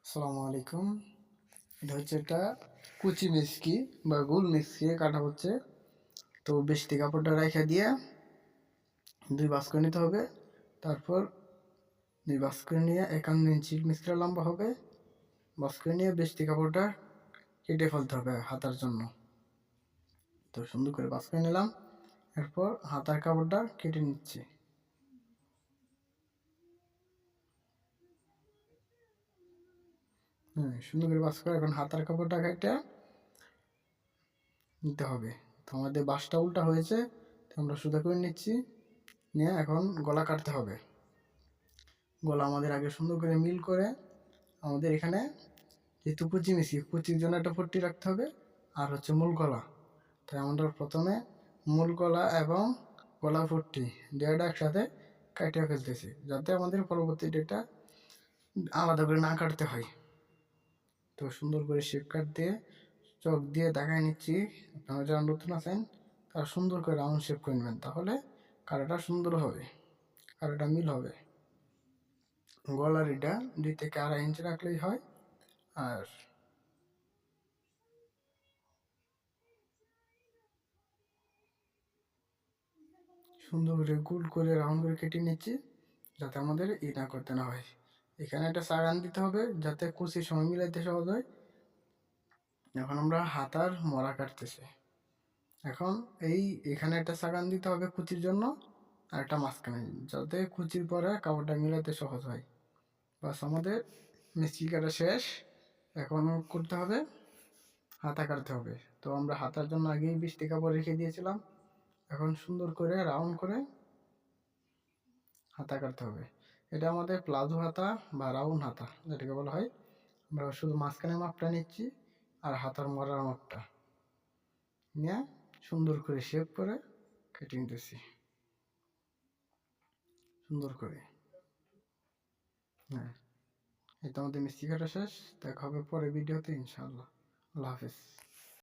আসসালামু আলাইকুম। এটা হচ্ছে একটা কুচি মিষ্টি বা গোল মিষ্টি কাটা হচ্ছে। তো বেশি কাপড়টা রেখে দিয়ে দুই ভাঁজ করে নিতে হবে। তারপর দুই ভাঁজ করে নিয়ে 51 ইঞ্চি মিষ্টিটা লম্বা হবে। ভাঁজ করে নিয়ে বেশি কাপড়টা কেটে ফেলতে হবে হাতার জন্য। তো সুন্দর করে ভাঁজ করে নিলাম। এরপর হাতার কাপড়টা কেটে নিচ্ছি। সুন্দর করে ভাঁজ করে এখন হাতার কাপড়টা কেটে নিতে হবে। তো আমাদের বাঁশটা উল্টা হয়েছে, তো আমরা সোজা করে নিচ্ছি। নিয়ে এখন গলা কাটতে হবে। গলা আমাদের আগে সুন্দর করে মিল করে আমাদের এখানে যেহেতু কুচি মিশি, কুচির জন্য একটা পট্টি রাখতে হবে। আর হচ্ছে মূল গলা। তাই আমরা প্রথমে মূল গলা এবং গলা পট্টি দুইটা একসাথে কাটিয়ে ফেলতেছি, যাতে আমাদের পরবর্তী ডেটটা আলাদা করে না কাটতে হয়। তো সুন্দর করে শেপ কাট দিয়ে চক দিয়ে দেখাই নিচ্ছি। আপনারা যারা নতুন আছেন তারা সুন্দর করে রাউন্ড শেপ করে নেবেন, তাহলে কাটাটা সুন্দর হবে, কাটাটা মিল হবে। গলার এটা 2 থেকে 2.5 ইঞ্চি রাখলেই হয়। আর সুন্দর করে গোল করে রাউন্ড করে কেটে নিচ্ছি, যাতে আমাদের না করতে না হয়। এখানে একটা সাগান দিতে হবে যাতে কুচির সময় মিলাইতে সহজ হয়। এখন আমরা হাতার মরা কাটতেছি। এখন এখানে একটা সাগান দিতে হবে কুচির জন্য, আর একটা মাঝখানে, যাতে কুচির পরে কাপড়টা মিলাতে সহজ হয়। বাস আমাদের মিষ্টি কাটা শেষ। এখন করতে হবে হাতা কাটতে হবে। তো আমরা হাতার জন্য আগেই 20টি কাপড় রেখে দিয়েছিলাম। এখন সুন্দর করে রাউন্ড করে হাতা কাটতে হবে। এটা আমাদের প্লাজো হাতা বা রাউন্ড হাতা যেটাকে বলা হয়। আমরা শুধু মাঝখানে মাপটা নিচ্ছি আর হাতার মরার মাপটা নিয়ে সুন্দর করে শেপ করে কেটে নিতেছি সুন্দর করে। হ্যাঁ, এই তো আমাদের মিষ্টি কাটা শেষ। দেখা হবে পরে ভিডিওতে ইনশাআল্লাহ। আল্লাহ হাফেজ।